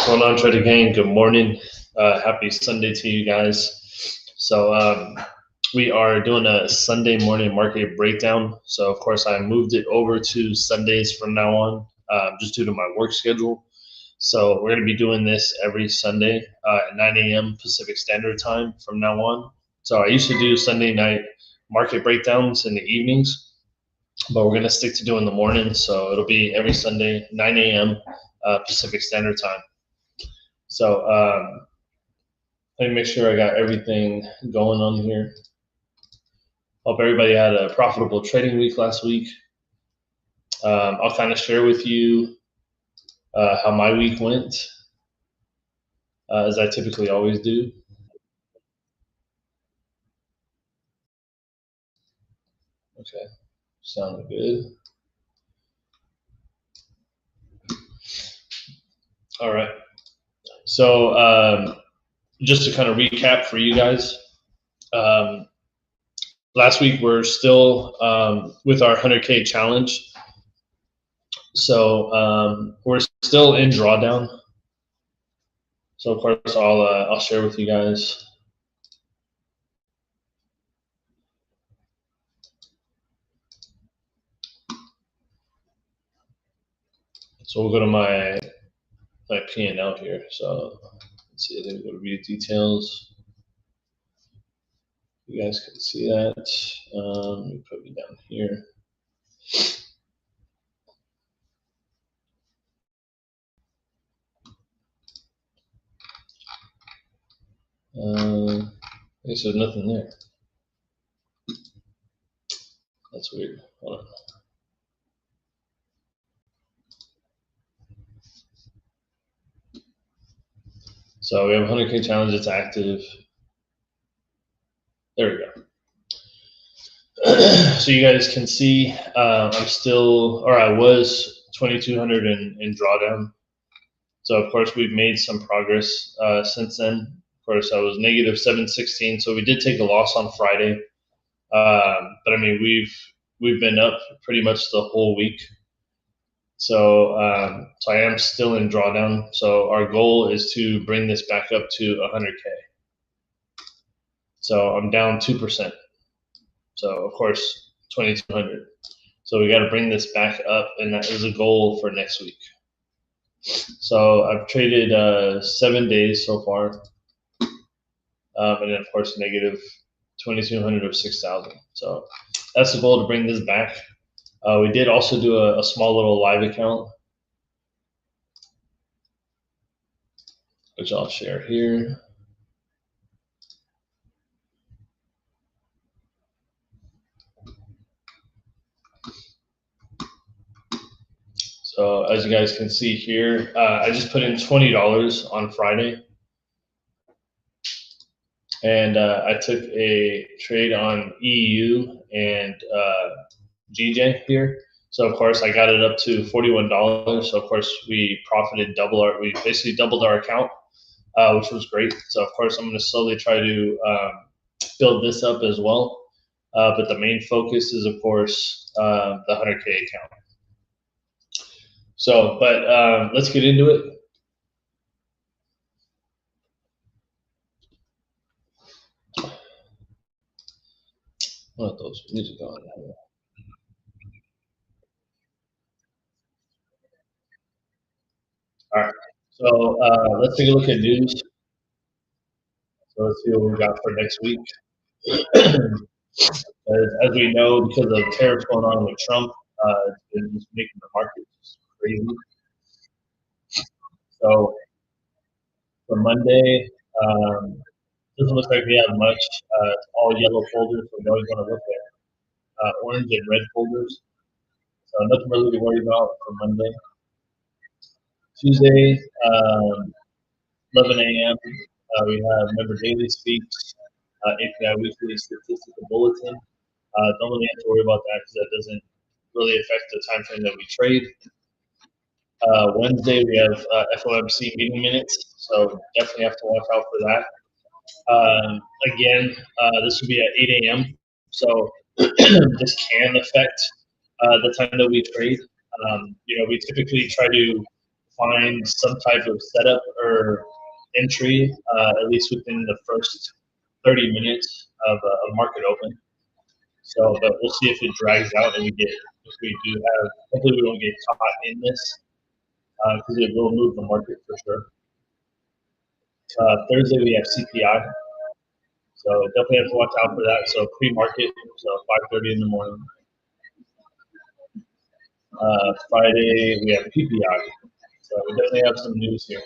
What's going on, Trader Gang? Good morning. Happy Sunday to you guys. So we are doing a Sunday morning market breakdown. So of course I moved it over to Sundays from now on, just due to my work schedule. So we're going to be doing this every Sunday at 9 a.m. Pacific Standard Time from now on. So I used to do Sunday night market breakdowns in the evenings, but we're going to stick to doing the morning. So it'll be every Sunday, 9 a.m. Pacific Standard Time. So let me make sure I got everything going on here. Hope everybody had a profitable trading week last week. I'll kind of share with you how my week went, as I typically always do. Okay, sounded good. All right. So just to kind of recap for you guys, last week we're still with our 100K challenge. So we're still in drawdown. So of course I'll share with you guys. So we'll go to my P&L here. So let's see, then we go to view details. You guys can see that. Let me put me down here. I guess there's nothing there. That's weird. Hold on. So we have 100K challenge. It's active. There we go. So you guys can see I'm still, or I was 2,200 in drawdown. So of course we've made some progress since then. Of course I was negative 716. So we did take a loss on Friday. But I mean, we've been up pretty much the whole week. So I am still in drawdown. So our goal is to bring this back up to 100K. So I'm down 2%. So of course, 2,200. So we got to bring this back up, and that is a goal for next week. So I've traded 7 days so far, and then of course negative 2,200 of 6,000. So that's the goal, to bring this back. We did also do a small little live account, which I'll share here. So as you guys can see here, I just put in $20 on Friday. And I took a trade on EU and GJ here. So of course I got it up to $41. So of course we profited we basically doubled our account, which was great. So of course I'm going to slowly try to build this up as well. But the main focus is of course the 100K account. So, but let's get into it. What those music on? All right. So let's take a look at news. So let's see what we got for next week. As we know, because of tariffs going on with Trump, it's been just making the market just crazy. So for Monday, doesn't look like we have much. It's all yellow folders, so we always want to look at orange and red folders. So nothing really to worry about for Monday. Tuesday, 11 a.m. We have Member Daily Speaks, API Weekly Statistical Bulletin. Don't really have to worry about that because that doesn't really affect the time frame that we trade. Wednesday, we have FOMC meeting minutes, so definitely have to watch out for that. Again, this will be at 8 a.m., so this can affect the time that we trade. You know, we typically try to find some type of setup or entry, at least within the first 30 minutes of a market open. So, but we'll see if it drags out and if we do have, hopefully we don't get caught in this, because it will move the market for sure. Thursday we have CPI, so definitely have to watch out for that. So pre-market, so 5:30 in the morning. Friday we have PPI, so we definitely have some news here.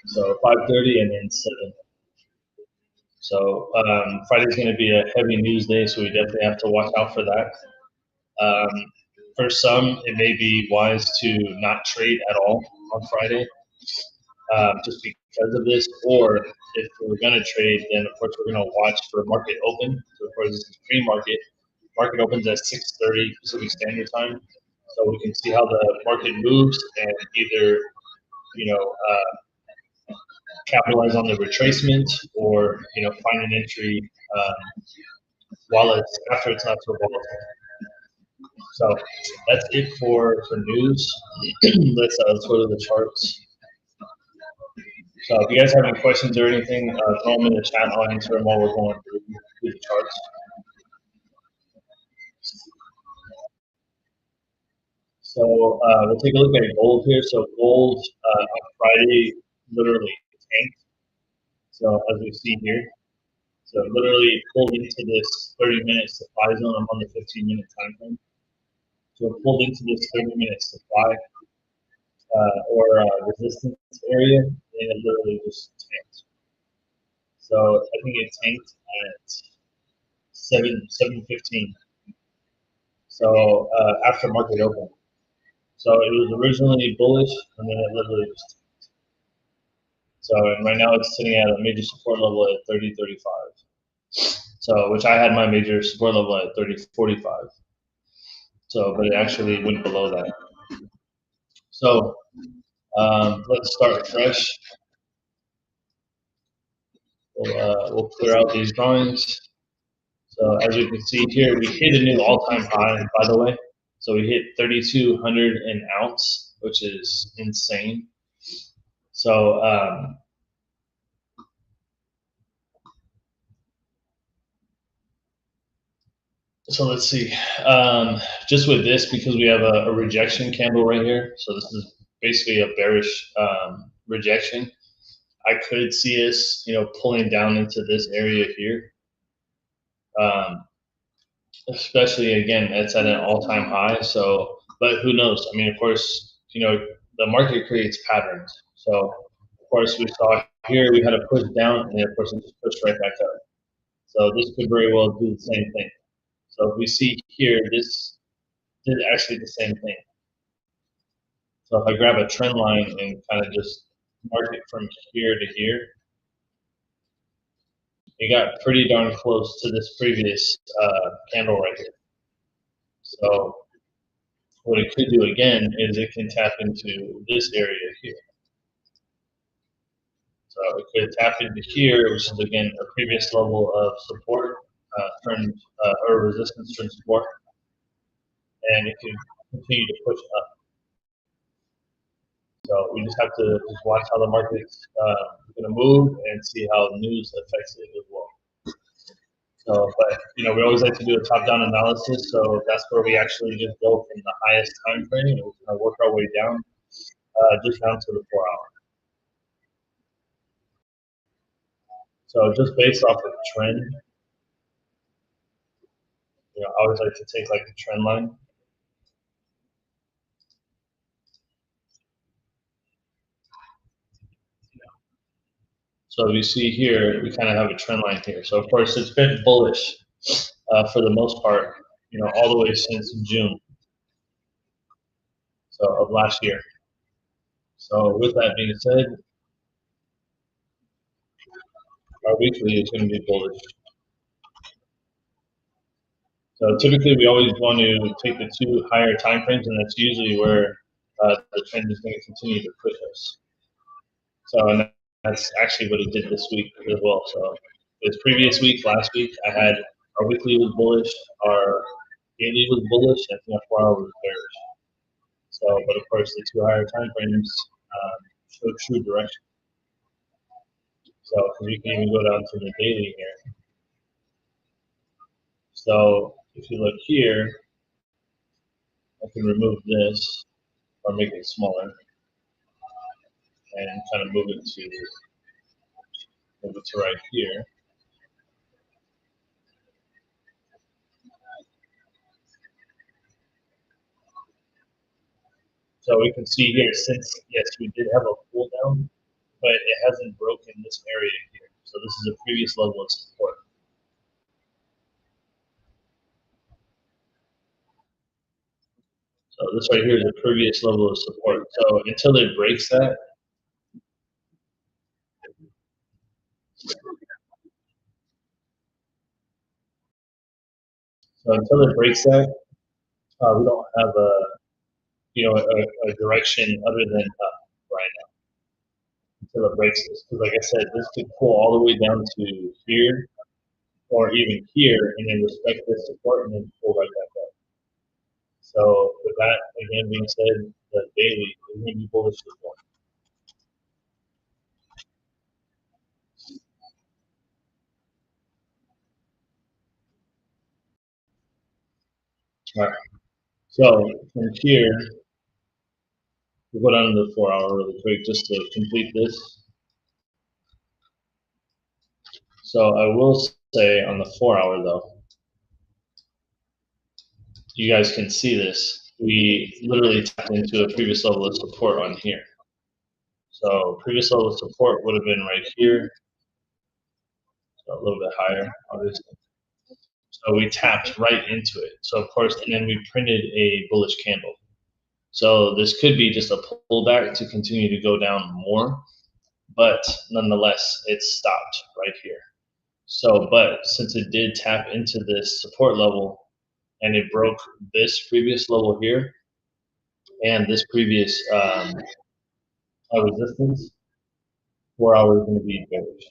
So 5:30 and then 7. So Friday's going to be a heavy news day, so we definitely have to watch out for that. For some, it may be wise to not trade at all on Friday, just because of this. Or if we're going to trade, then of course we're going to watch for market open. So of course this is pre-market. Market opens at 6:30 Pacific Standard Time, so we can see how the market moves and either capitalize on the retracement or find an entry while it's after it's not so volatile. So that's it for news. Let's go to the charts. So if you guys have any questions or anything, throw them in the chat. I'll answer them while we're going through the charts. So we'll take a look at gold here. So gold on Friday literally tanked. So as we see here, so literally pulled into this 30-minute supply zone. I'm on the 15-minute time frame. So it pulled into this 30-minute supply or resistance area, and it literally just tanked. So I think it tanked at 7:15. So after market open. So it was originally bullish, and then it literally just tanked. So and right now it's sitting at a major support level at 30.35. So which I had my major support level at 30.45. So but it actually went below that. So let's start fresh. We'll clear out these drawings. So as you can see here, we hit a new all-time high, by the way. So we hit 3,200 an ounce, which is insane. So let's see. Just with this, because we have a rejection candle right here. So this is basically a bearish rejection. I could see us, pulling down into this area here. Especially again, it's at an all-time high. So, but who knows? I mean, of course, the market creates patterns. So, of course, we saw here we had a push down, and of course, it just pushed right back up. So this could very well do the same thing. So if we see here, this did actually the same thing. So if I grab a trend line and kind of just mark it from here to here, it got pretty darn close to this previous candle right here. So what it could do again is it can tap into this area here. So it could tap into here, which is again a previous level of support, or resistance turned support, and it can continue to push up. So we just have to just watch how the market's going to move and see how news affects it as well. So, but we always like to do a top-down analysis. So that's where we actually just go from the highest time frame and we kind of work our way down, just down to the 4-hour. So just based off of the trend, I always like to take like the trend line. So we see here, we kind of have a trend line here. So of course it's been bullish for the most part, all the way since June of last year. So with that being said, our weekly is going to be bullish. So typically we always want to take the two higher time frames, and that's usually where the trend is going to continue to push us. So and that's actually what it did this week as well. So this previous week, last week, I had our weekly was bullish, our daily was bullish, and our 4-hour was bearish. So, but of course, the two higher time frames show true direction. So, we can even go down to the daily here. So, if you look here, I can remove this or make it smaller and kind of move it to right here. So we can see here, since yes, we did have a pull down, but it hasn't broken this area here. So this is a previous level of support. So this right here is a previous level of support. So until it breaks that, we don't have a direction other than up right now until it breaks this. Because like I said, this could pull all the way down to here or even here, and then respect this support and then pull right back up. So with that again being said, the daily is going to be bullish support. All right. So from here, we'll go down to the 4 hour really quick just to complete this. So I will say on the 4 hour though, you guys can see this. We literally tapped into a previous level of support on here. So previous level of support would have been right here, so a little bit higher, obviously. So we tapped right into it. So of course, and then we printed a bullish candle. So this could be just a pullback to continue to go down more, but nonetheless, it stopped right here. So, but since it did tap into this support level and it broke this previous level here and this previous resistance, 4 hours is going to be bearish.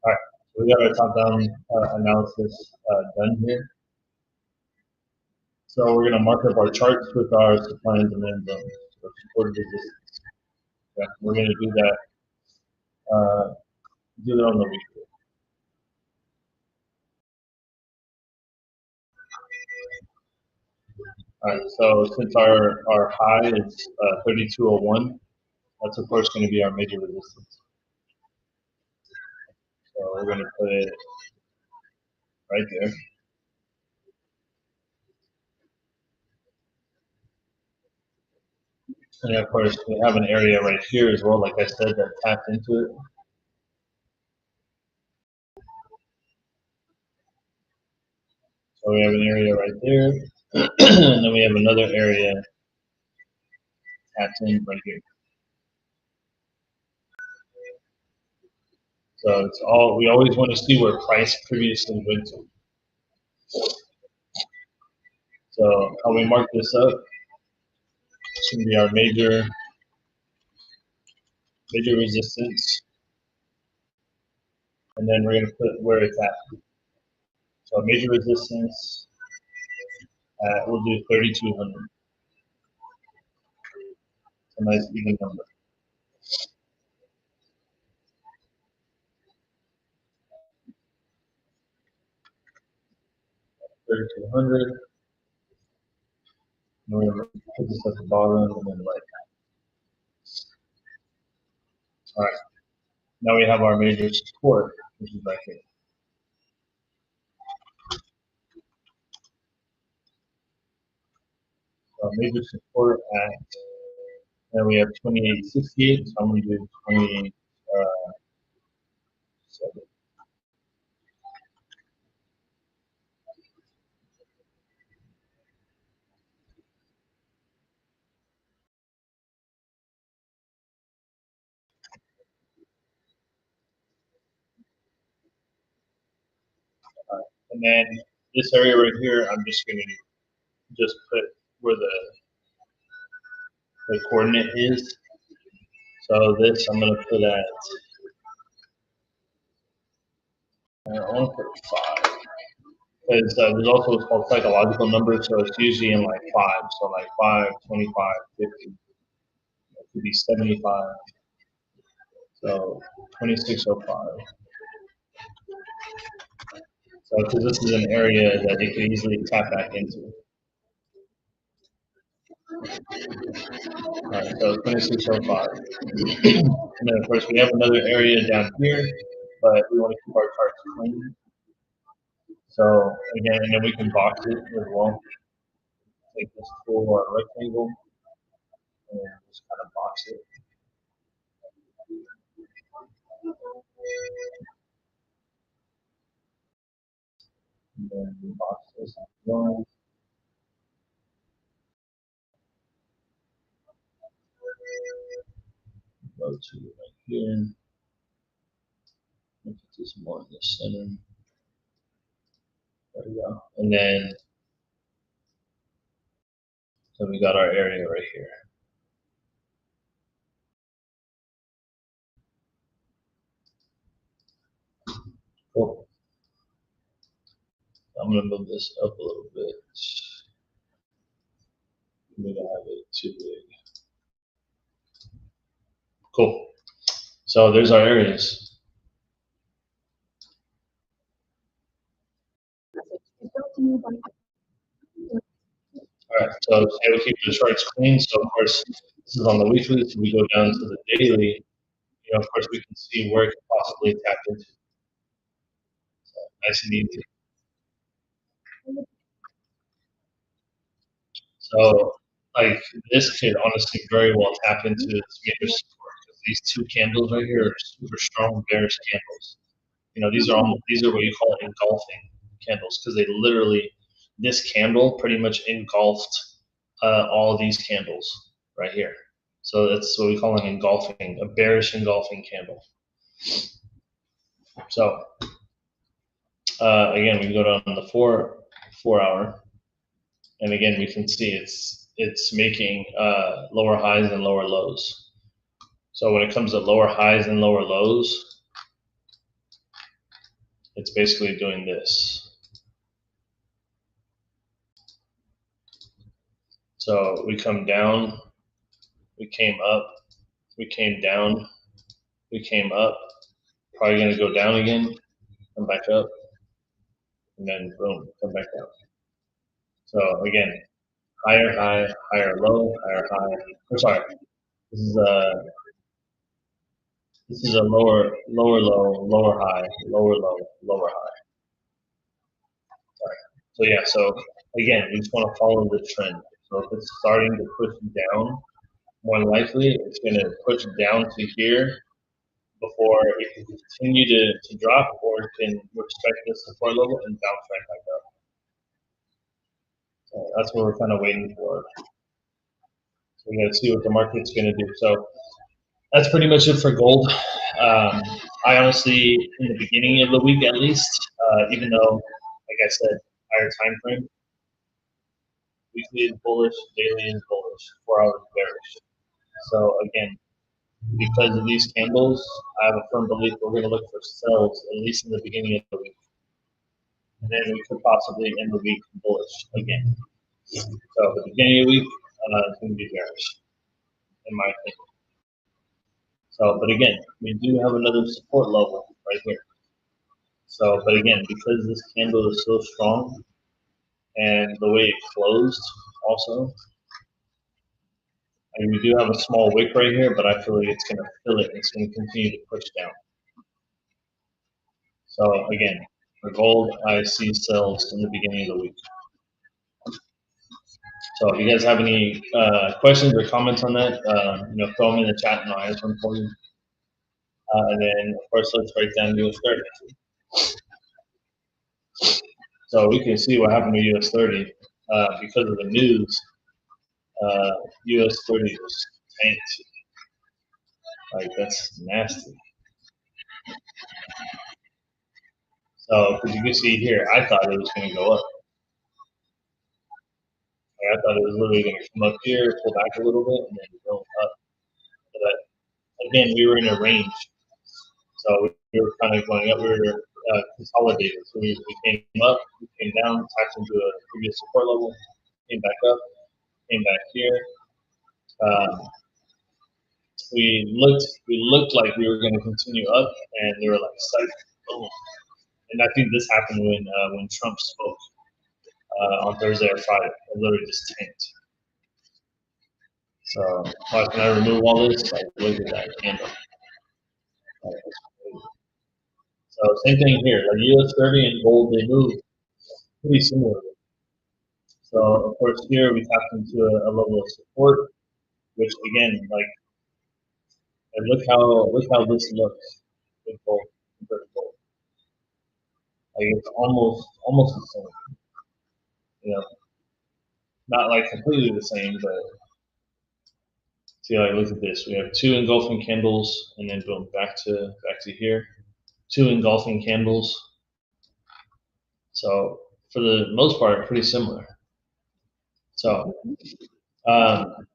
All right, so we got our top-down analysis done here. So we're going to mark up our charts with our supply and demand zones, so support and resistance. Yeah, we're going to do that on the weekly. All right, so since our high is 3201, that's of course going to be our major resistance. So we're going to put it right there. And of course, we have an area right here as well, like I said, that tapped into it. So we have an area right there, and then we have another area tapped in right here. So it's all, we always want to see where price previously went to. So how we mark this up, it's going to be our major resistance, and then we're going to put where it's at. So major resistance, we'll do 3,200. It's a nice even number. 3,200. And we're going to put this at the bottom and then right. All right. Now we have our major support, which is right here. So major support at, and we have 2868. So I'm going to do 28. And then this area right here, I'm just going to just put where the coordinate is. So this I'm going to put at I want to put 5. Because there's also what's called psychological numbers, so it's usually in like 5. So like 5, 25, 50. It could be 75. So 2605. So because this is an area that they could easily tap back into. All right, so 2605. And then of course we have another area down here, but we want to keep our charts clean. So again, and then we can box it as well. Take this full rectangle and just kind of box it. And then we box this one. Go to right here. Put this more in the center. There we go. And then so we got our area right here. Cool. I'm gonna move this up a little bit. I'm gonna have it too big. Cool. So there's our areas. All right. So say we keep the charts clean. So of course this is on the weekly. So we go down to the daily. Of course we can see where it could possibly tap into. So nice and easy. So like this could honestly very well tap into this major support because these two candles right here are super strong bearish candles. These are what you call engulfing candles because they literally this candle pretty much engulfed all of these candles right here. So that's what we call an engulfing, a bearish engulfing candle. So again, we go down the 4 hour, and again we can see it's making lower highs and lower lows. So when it comes to lower highs and lower lows, it's basically doing this. So we come down, we came up, we came down, we came up, probably going to go down again, come back up, and then boom, come back down. So again, higher high, higher low, higher high. Or sorry, this is a lower low, lower high, lower low, lower high. Sorry. So yeah, so again, we just want to follow the trend. So if it's starting to push down, more likely it's going to push down to here before it can continue to drop, or it can respect this support level and bounce right back up. So that's what we're kind of waiting for. So we got to see what the market's going to do. So that's pretty much it for gold. I honestly, in the beginning of the week at least, even though, like I said, higher time frame, weekly is bullish, daily is bullish, 4 hours bearish. So again, because of these candles, I have a firm belief we're going to look for sells at least in the beginning of the week. And then we could possibly end the week bullish again. So at the beginning of the week, it's going to be bearish, in my opinion. So, but again, we do have another support level right here. So, but again, because this candle is so strong and the way it closed also, I mean, we do have a small wick right here, but I feel like it's going to fill it and it's going to continue to push down. So again, for gold, I see sells in the beginning of the week. So if you guys have any questions or comments on that, throw them in the chat and I'll answer them for you. And then, of course, let's break down US30. So we can see what happened to US30 because of the news. US30 was tanked. Like, that's nasty. So, because you can see here, I thought it was going to go up. Like, I thought it was literally going to come up here, pull back a little bit, and then go up. But again, we were in a range. So we were kind of going up. We were consolidated. So we came up, we came down, tapped into a previous support level, came back up, came back here. We looked like we were going to continue up, and they were like, psych, boom. And I think this happened when Trump spoke on Thursday or Friday. It literally just tanked. So why can I remove all this? Like, look at that candle. So same thing here. Like US30 and gold, they move pretty similar. So of course here we tapped into a level of support, which again, like, and look how this looks with gold compared to gold. Like it's almost the same. You know, not like completely the same, but see, like look at this. We have two engulfing candles, and then boom, back to here. Two engulfing candles. So for the most part, pretty similar. So um,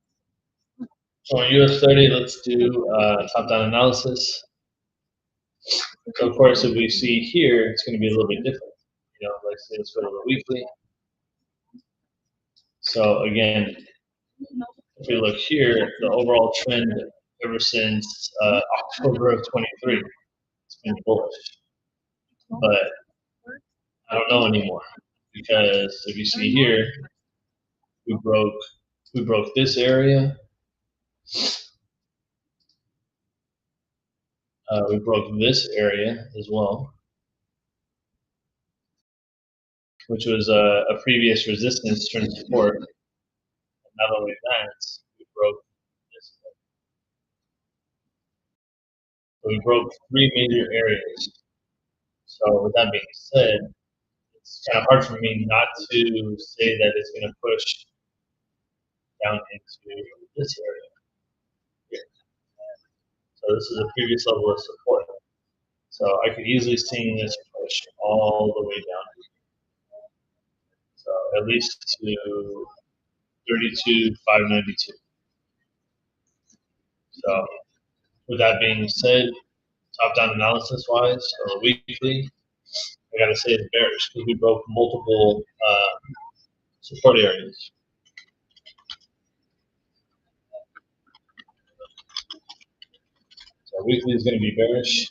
so on US30, let's do top-down analysis. So of course, if we see here, it's going to be a little bit different. You know, let's go to the weekly. So again, if we look here, the overall trend ever since October of 23, it's been bullish. But I don't know anymore because if you see here, we broke this area. We broke this area as well, which was a previous resistance turned support. And not only that, we broke this. So we broke three major areas. So with that being said, it's kind of hard for me not to say that it's going to push down into this area here. So this is a previous level of support. So I could easily see this push all the way down. So at least to 32,592. So with that being said, top-down analysis wise or weekly, I gotta say it's bearish because we broke multiple support areas. So weekly is going to be bearish.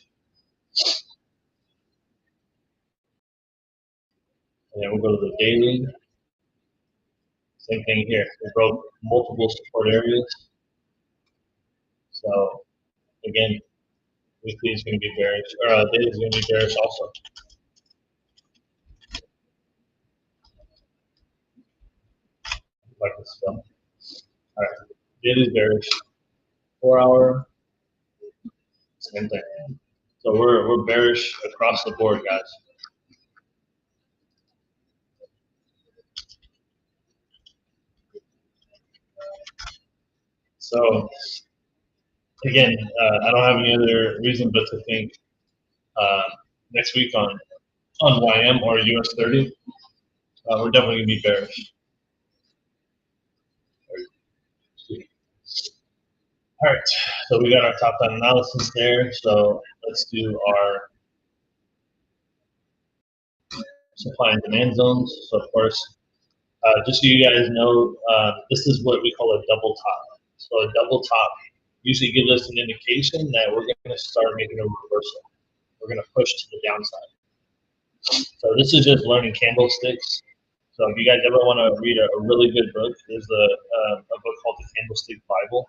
And then we'll go to the daily. Same thing here. We broke multiple support areas. So again, weekly is going to be bearish, or daily is going to be bearish also. Like this film. All right, daily is bearish. 4 hour, same thing. So we're bearish across the board, guys. So again, I don't have any other reason but to think next week on YM or US30, we're definitely going to be bearish. All right, so we got our top-down analysis there. So let's do our supply and demand zones. So of course, just so you guys know, this is what we call a double top. So a double top usually gives us an indication that we're going to start making a reversal. We're going to push to the downside. So this is just learning candlesticks. So if you guys ever want to read a really good book, there's a book called The Candlestick Bible,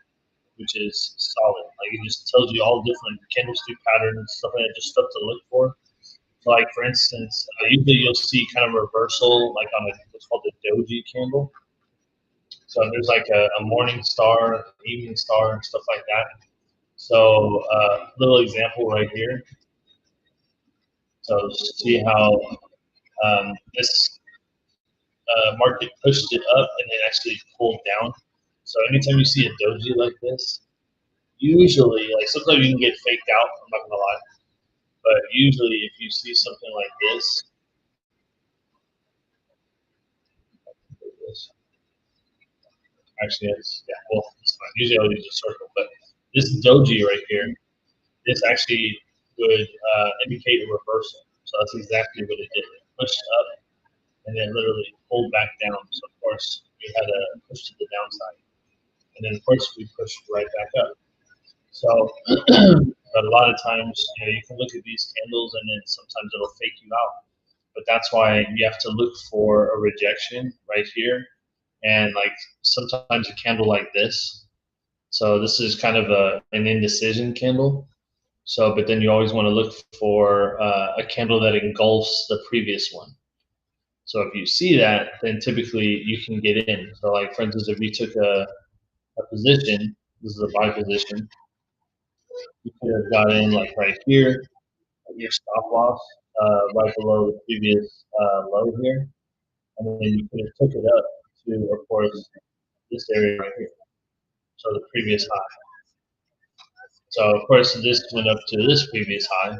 which is solid. Like it just tells you all different candlestick patterns, stuff like that, just stuff to look for. So like for instance, usually you'll see kind of reversal like on what's called the doji candle. So there's like a morning star, evening star, stuff like that. So little example right here. So see how this market pushed it up and then actually pulled down. So anytime you see a doji like this, usually, like sometimes you can get faked out, I'm not gonna lie. But usually if you see something like this, actually it's, yeah, well, it's fine. Usually I'll use a circle, but this doji right here, this actually would indicate a reversal. So that's exactly what it did. It pushed up and then literally pulled back down. So of course we had a push to the downside, and then of course we pushed right back up. So, but a lot of times, you can look at these candles and then sometimes it'll fake you out. But that's why you have to look for a rejection right here, and like sometimes a candle like this. So this is kind of an indecision candle. So, but then you always want to look for a candle that engulfs the previous one. So if you see that, then typically you can get in. So like for instance, if you took a position, this is a buy position, you could have got in like right here, at your stop loss, right below the previous low here, and then you could have took it up to, of course, this area right here. So the previous high. So of course this went up to this previous high.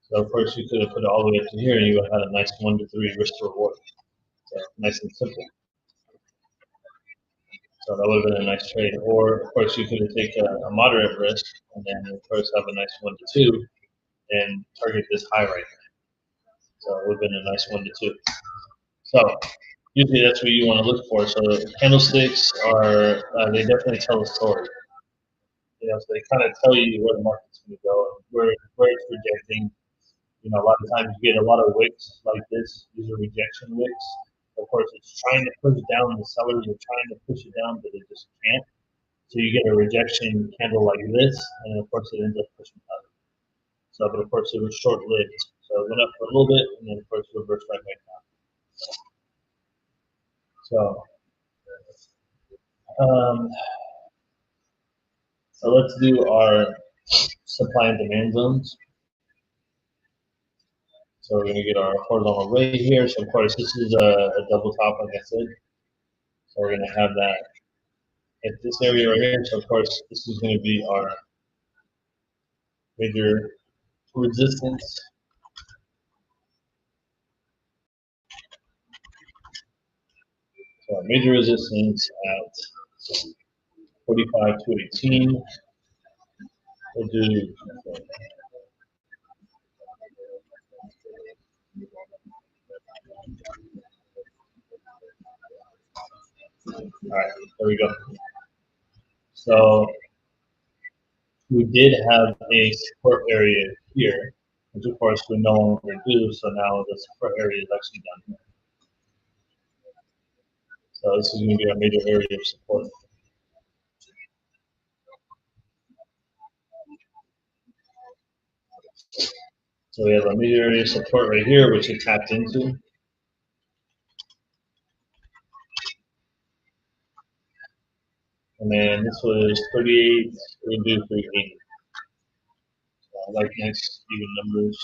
So of course you could have put it all the way up to here, and you would have had a nice 1 to 3 risk to reward. So nice and simple. So that would have been a nice trade. Or of course you could have taken a moderate risk, and then of course have a nice 1 to 2, and target this high right here. So it would have been a nice 1 to 2. So usually that's what you want to look for. So candlesticks are they definitely tell a story. So they kind of tell you where the market's going to go, and where it's projecting. A lot of times you get a lot of wicks like this. These are rejection wicks. Of course, it's trying to push down. The sellers are trying to push it down, but it just can't. So you get a rejection candle like this, and of course it ends up pushing up. So, but of course it was short-lived. So it went up for a little bit, and then of course reversed right back down. So, um, so let's do our supply and demand zones. So we're going to get our horizontal ray here. So of course this is a double top, like I said. So we're going to have that at this area right here. So of course this is going to be our major resistance. So our major resistance at 45 to 18. We'll do all right, there we go. So we did have a support area here, which of course we no longer do. So now the support area is actually done here. So this is going to be our major area of support. So we have a major area of support right here, which it tapped into. And then this was 38, we'll do 38. So I like nice even numbers.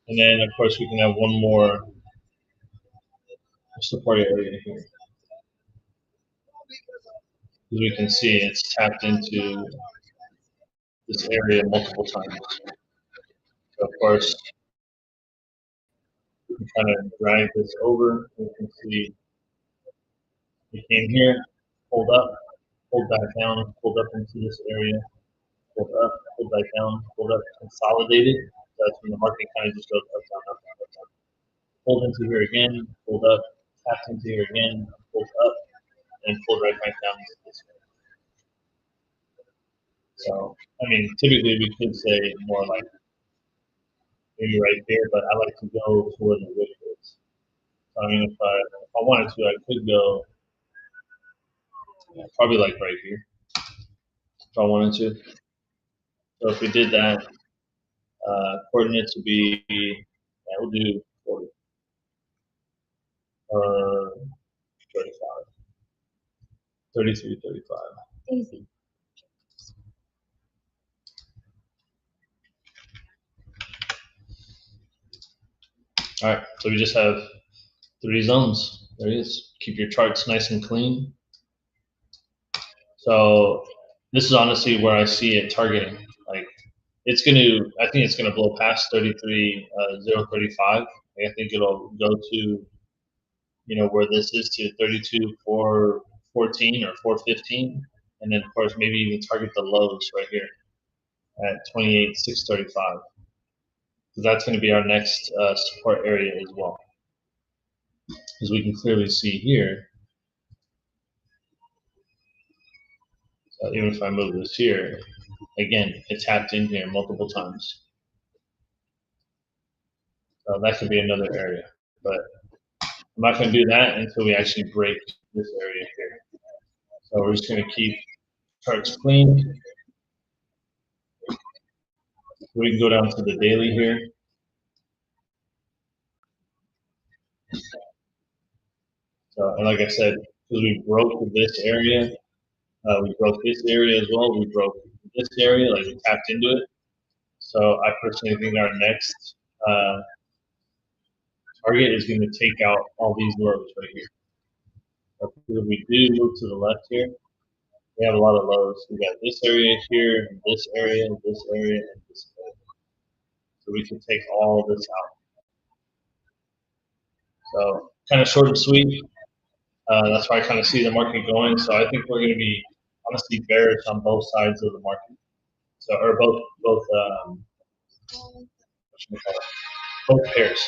And then of course we can have one more support area here. As we can see, it's tapped into this area multiple times. So of course, we can kind of drag this over. We can see it came here, pulled up, pulled back down, pulled up into this area, pulled up, pulled back down, pulled up, consolidated. That's when the market kind of just goes up, down, up, down, up, down. Pulled into here again, pulled up, tapped into here again, pulled up, and pulled right back down into this area. So, I mean, typically we could say more like maybe right there, but I like to go to where the wick is. So, I mean, if I wanted to, I could go probably like right here if I wanted to. So if we did that, coordinates would be, yeah, we'll do 40 or 35, 33, 35. Easy. All right, so we just have 3 zones. There it is. Keep your charts nice and clean. So this is honestly where I see it targeting. Like I think it's gonna blow past 33, 035. I think it'll go to you know, where this is to 32,414 or 415, and then of course maybe even target the lows right here at 28,635. So that's going to be our next support area as well, as we can clearly see here. So even if I move this here, again, it tapped in here multiple times. So that could be another area, but I'm not going to do that until we actually break this area here. So we're just going to keep charts clean. We can go down to the daily here. So, and like I said, because we broke this area, we broke this area as well. We broke this area, like we tapped into it. So I personally think our next target is going to take out all these lows right here. But if we do move to the left here, we have a lot of lows. We got this area here, this area, this area, and this area. So we can take all this out. So kind of short and sweet. That's why I kind of see the market going. So I think we're going to be honestly bearish on both sides of the market. So or both pairs.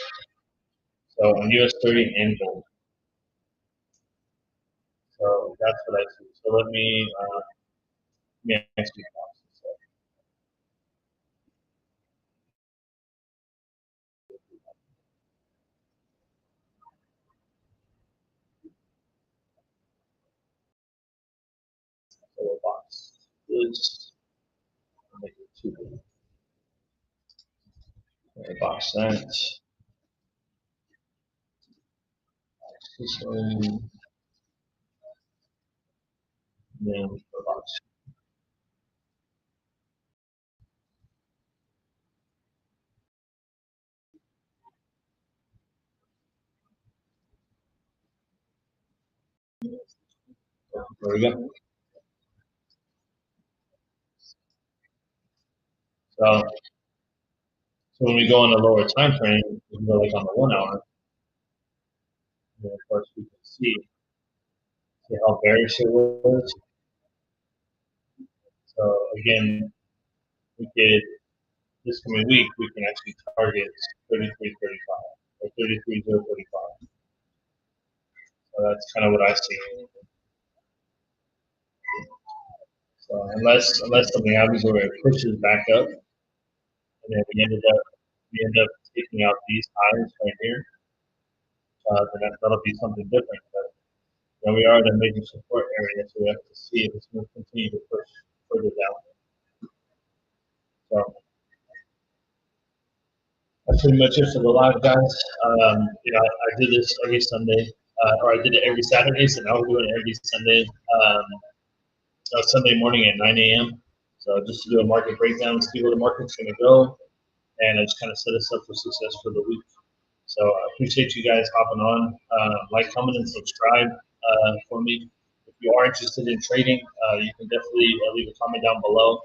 So on US30 and gold. So that's what I see. So let me actually pause this. So we'll box this. Make it 2 big. We'll box that. This one. Then we'll box. There we go. So when we go on a lower time frame, we can go like on the 1 hour. And of course we can see how bearish it was. So again, we could this coming week we can actually target 33.35 or 33,035. So that's kind of what I see. So unless something happens where it pushes back up, and then we end up taking out these highs right here, then that'll be something different. But you know, we are in a major support area, so we have to see if it's going to continue to push further down. So that's pretty much it for the live, guys. You know, I do this every Sunday, or I did it every Saturday, so now we're doing it every Sunday. Sunday morning at 9 a.m. So just to do a market breakdown, see where the market's going to go, and just kind of set us up for success for the week. So I appreciate you guys hopping on. Like, comment, and subscribe for me. If you are interested in trading, you can definitely leave a comment down below.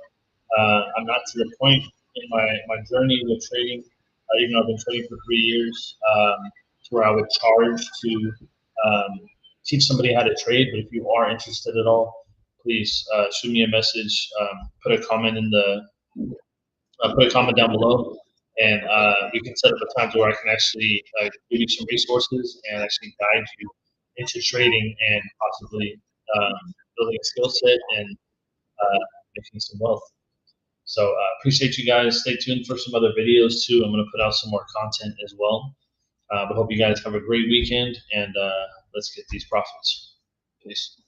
I'm not to the point in my journey with trading, even though I've been trading for 3 years, to where I would charge to teach somebody how to trade. But if you are interested at all, please shoot me a message. Put a comment in the put a comment down below, and we can set up a time where I can actually give you some resources and actually guide you into trading and possibly building a skill set and making some wealth. So appreciate you guys. Stay tuned for some other videos too. I'm going to put out some more content as well. But hope you guys have a great weekend, and let's get these profits. Peace.